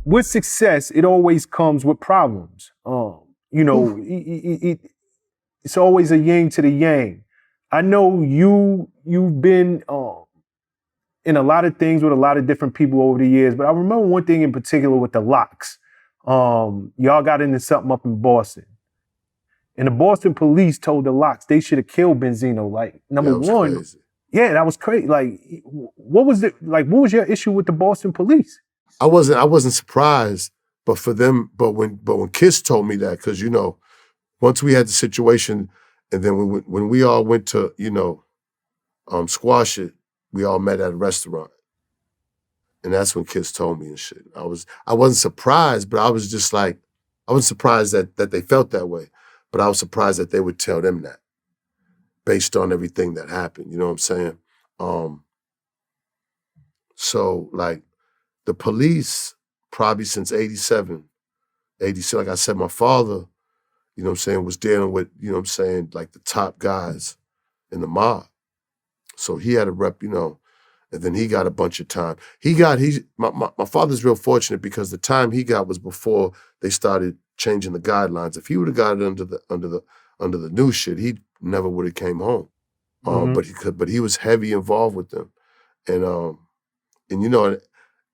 with success, it always comes with problems. You know, it's always a yin to the yang. I know you've been in a lot of things with a lot of different people over the years, but I remember one thing in particular with the Locks. Y'all got into something up in Boston. And the Boston police told the Locks they should have killed Benzino. Like, number That was one, crazy. yeah, that was crazy. Like, what was it? Like, what was your issue with the Boston police? I wasn't surprised, but for them, but when Kiss told me that, because once we had the situation, and then when we all went to squash it, we all met at a restaurant, and that's when Kiss told me and shit. I wasn't surprised, but I was just like, I wasn't surprised that they felt that way, but I was surprised that they would tell them that, based on everything that happened. You know what I'm saying? So like the police, probably since 87, like I said, my father, you know what I'm saying, was dealing with, you know what I'm saying, like the top guys in the mob. So he had a rep, and then he got a bunch of time. My father's real fortunate because the time he got was before they started changing the guidelines. If he would have got it under the new shit, he never would have came home. But he was heavy involved with them. And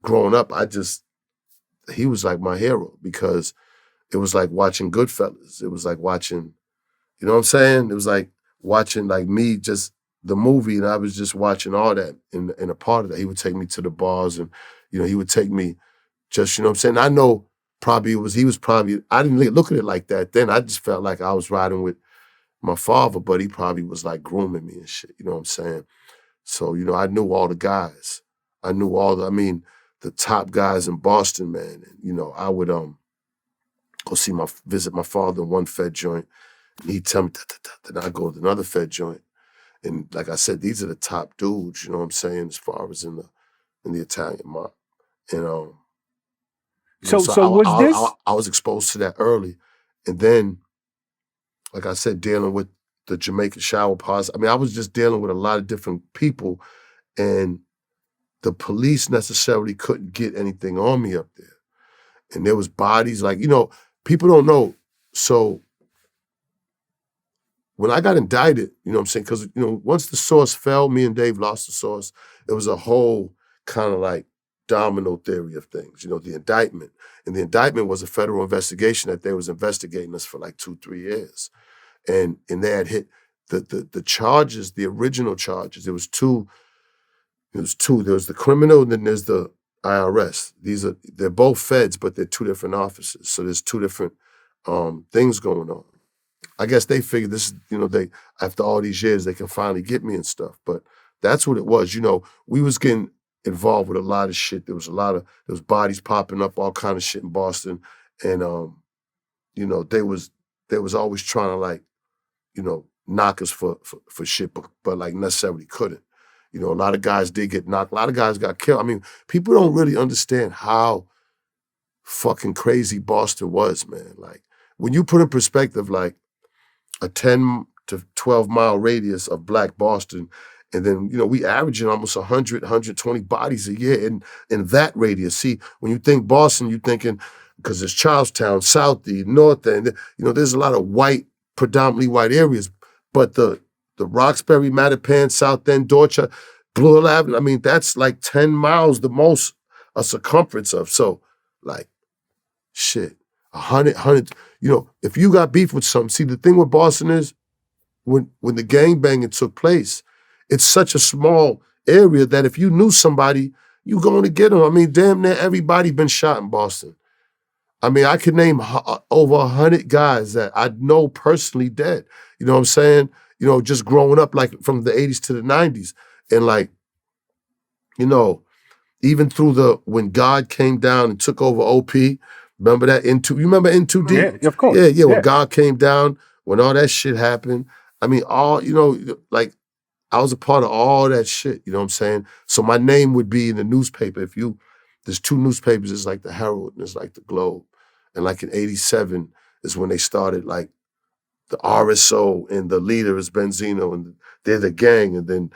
growing up, he was like my hero because it was like watching Goodfellas. It was like watching, you know what I'm saying? It was like watching like me just the movie, and I was just watching all that in a part of that. He would take me to the bars, and he would take me just, you know what I'm saying? I know probably I didn't look at it like that then. I just felt like I was riding with my father, but he probably was like grooming me and shit, you know what I'm saying? So, I knew all the guys. I knew the top guys in Boston, man. And, I would go visit my father in one Fed joint, and he'd tell me, then I'd go to another Fed joint. And like I said, these are the top dudes, you know what I'm saying, as far as in the Italian mob. And So was this? I was exposed to that early. And then, like I said, dealing with the Jamaican shower posse. I was just dealing with a lot of different people, and the police necessarily couldn't get anything on me up there. And there was bodies, like, people don't know. So when I got indicted, you know what I'm saying? Because, once the source fell, me and Dave lost the source. It was a whole kind of like domino theory of things, the indictment. And the indictment was a federal investigation that they was investigating us for like 2-3 years. And they had hit the charges, the original charges. There was two. There was the criminal, and then there's the IRS. They're both feds, but they're two different offices. So there's two different things going on. I guess they figured this, they after all these years they can finally get me and stuff. But that's what it was. We was getting involved with a lot of shit. There was bodies popping up, all kind of shit in Boston, and they was always trying to like, knock us for shit, but like necessarily couldn't. A lot of guys did get knocked. A lot of guys got killed. People don't really understand how fucking crazy Boston was, man. Like, when you put in perspective, like, a 10 to 12 mile radius of Black Boston, and then, we averaging almost 100, 120 bodies a year in that radius. See, when you think Boston, you're thinking, because there's Charlestown, South End, North End, there's a lot of predominantly white areas, but the Roxbury, Mattapan, South End, Dorchester, Blue Hill Avenue, that's like 10 miles the most a circumference of. So, like, shit, 100, if you got beef with something, see, the thing with Boston is, when the gangbanging took place, it's such a small area that if you knew somebody, you going to get them. Damn near everybody been shot in Boston. I could name over 100 guys that I know personally dead. You know what I'm saying? Just growing up, like, from the 80s to the 90s. And, like, even through when God came down and took over OP, remember that? You remember N2D? Yeah, of course. Yeah, when God came down, when all that shit happened, all, like, I was a part of all that shit, you know what I'm saying? So my name would be in the newspaper. There's two newspapers, it's like the Herald and it's like the Globe. And like in 87 is when they started, like, the RSO, and the leader is Benzino, and they're the gang, and then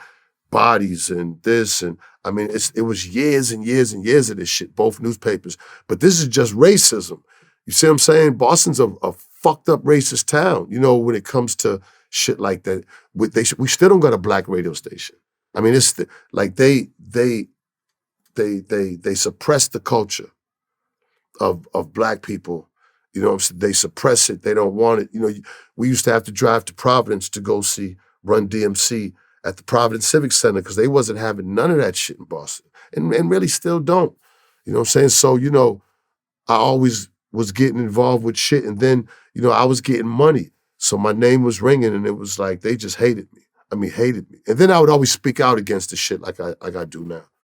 bodies and this. And I mean, it was years and years and years of this shit, both newspapers. But this is just racism. You see what I'm saying? Boston's a fucked up racist town, you know, when it comes to shit like that. We still don't got a black radio station. I mean, it's like they suppress the culture of black people. You know what I'm saying? They suppress it. They don't want it. You know, we used to have to drive to Providence to go see Run DMC at the Providence Civic Center because they wasn't having none of that shit in Boston. And really still don't. You know what I'm saying? So, you know, I always was getting involved with shit. And then, you know, I was getting money. So my name was ringing and it was like, they just hated me. I mean, hated me. And then I would always speak out against the shit like I do now.